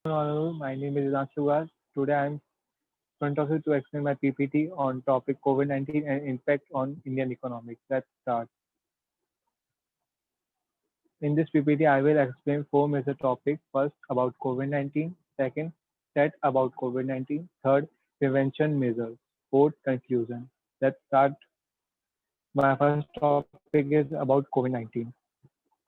Hello, my name is Ranshugar. Today I am in front of you to explain my PPT on topic COVID-19 and impact on Indian economic. Let's start. In this PPT, I will explain four major topics. First, about COVID-19. Second, set about COVID-19. Third, prevention measures. Fourth, conclusion. Let's start. My first topic is about COVID-19.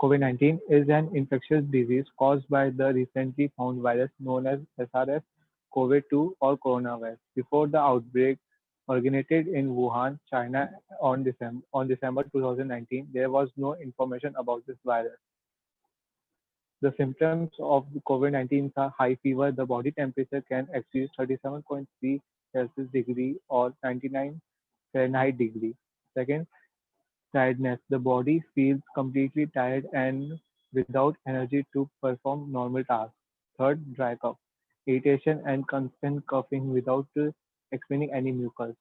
COVID-19 is an infectious disease caused by the recently found virus known as SARS-CoV-2 or coronavirus. Before the outbreak originated in Wuhan, China on December 2019, there was no information about this virus. The symptoms of COVID-19 are high fever, the body temperature can exceed 37.3 Celsius degree or 99 Fahrenheit degree. Second, tiredness: the body feels completely tired and without energy to perform normal tasks. Third, dry cough: irritation and constant coughing without explaining any mucus.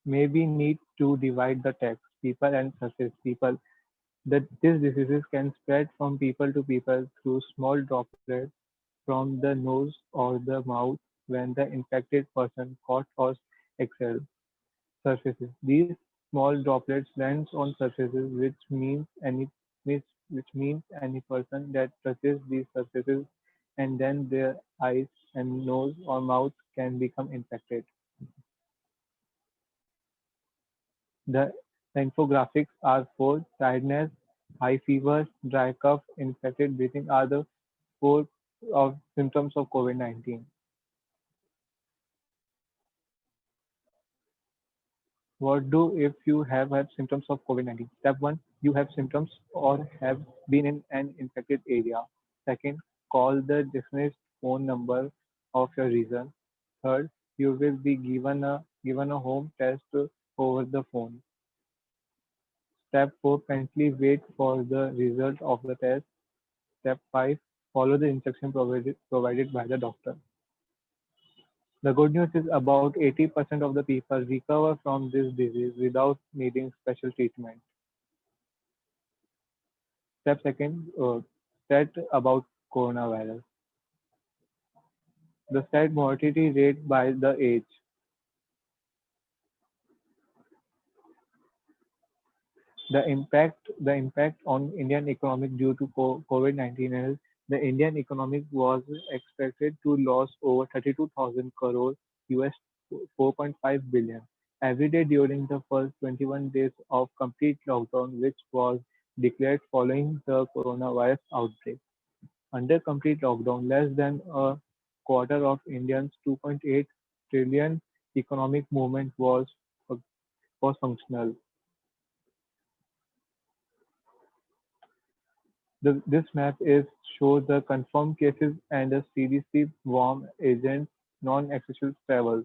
Maybe need to divide the text. People and surface. People. That these diseases can spread from people to people through small droplets from the nose or the mouth when the infected person coughed or exhaled. Surfaces: these small droplets lands on surfaces, which, which means any person that touches these surfaces and then their eyes and nose or mouth can become infected. The infographics are for tiredness, high fever, dry cough, infected breathing are the four of symptoms of COVID-19. What do if you have had symptoms of COVID-19? Step 1, you have symptoms or have been in an infected area. Second, call the designated phone number of your region. Third, you will be given a home test over the phone. Step 4, patiently wait for the result of the test. Step 5, follow the instruction provided by the doctor. The good news is about 80% of the people recover from this disease without needing special treatment. Step second, stat about coronavirus. The stat mortality rate by the age. The impact on Indian economic due to COVID-19 is the Indian economic was expected to lose over 32,000 crore US 4.5 billion every day during the first 21 days of complete lockdown, which was declared following the coronavirus outbreak. Under complete lockdown, less than a quarter of India's 2.8 trillion economic movement was functional. This map is shows the confirmed cases and the CDC warm agents non-essential travels.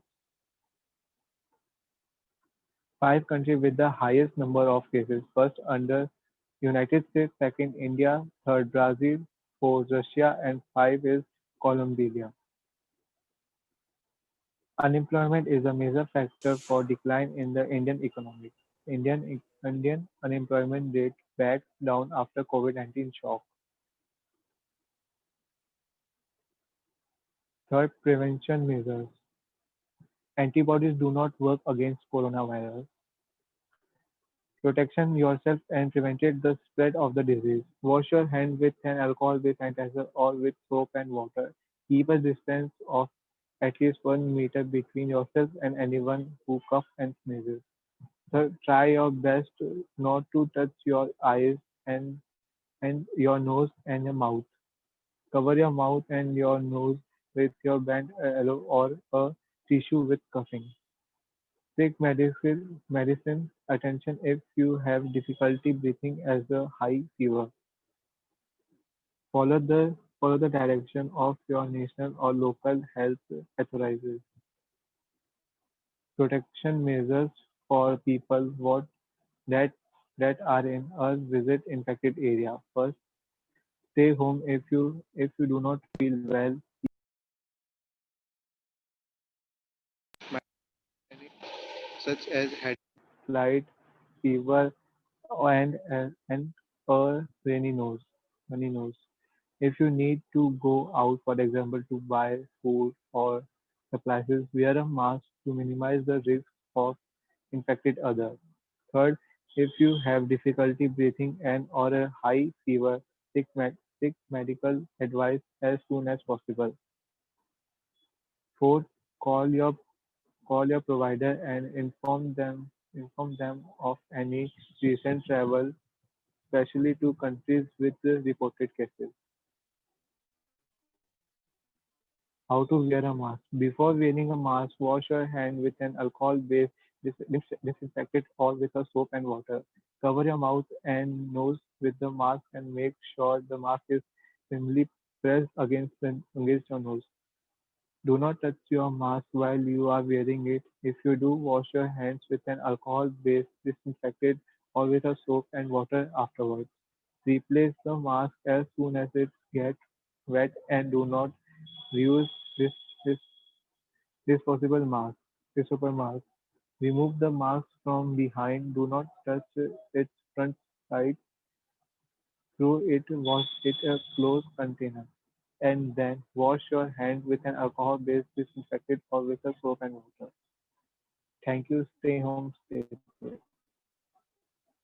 Five countries with the highest number of cases. First under United States, second India, third Brazil, fourth Russia, and five is Colombia. Unemployment is a major factor for decline in the Indian economy. Indian unemployment rate back down after COVID-19 shock. Third, prevention measures. Antibodies do not work against coronavirus. Protection yourself and prevented the spread of the disease. Wash your hands with an alcohol-based sanitizer or with soap and water. Keep a distance of at least 1 meter between yourself and anyone who coughs and sneezes. Third, try your best not to touch your eyes and your nose and your mouth. Cover your mouth and your nose with your band or a tissue with coughing. Take medicine attention if you have difficulty breathing as a high fever. Follow the direction of your national or local health authorities. Protection measures for people that that are in a visit infected area. First, stay home if you do not feel well, such as headache, slight fever, and a runny nose. If you need to go out, for example, to buy food or supplies, wear a mask to minimize the risk of infected others. Third, if you have difficulty breathing and or a high fever, seek medical advice as soon as possible. Fourth, call your call your provider and inform them of any recent travel, especially to countries with reported cases. How to wear a mask. Before wearing a mask, wash your hand with an alcohol-based disinfectant or with a soap and water. Cover your mouth and nose with the mask and make sure the mask is firmly pressed against your nose. Do not touch your mask while you are wearing it. If you do, wash your hands with an alcohol-based disinfectant or with a soap and water afterwards. Replace the mask as soon as it gets wet and do not reuse this this disposable mask. Disposable mask. Remove the mask from behind. Do not touch its front side. Throw it. Wash it a closed container, and then wash your hands with an alcohol-based disinfectant or with a soap and water. Thank you. Stay home. Stay safe.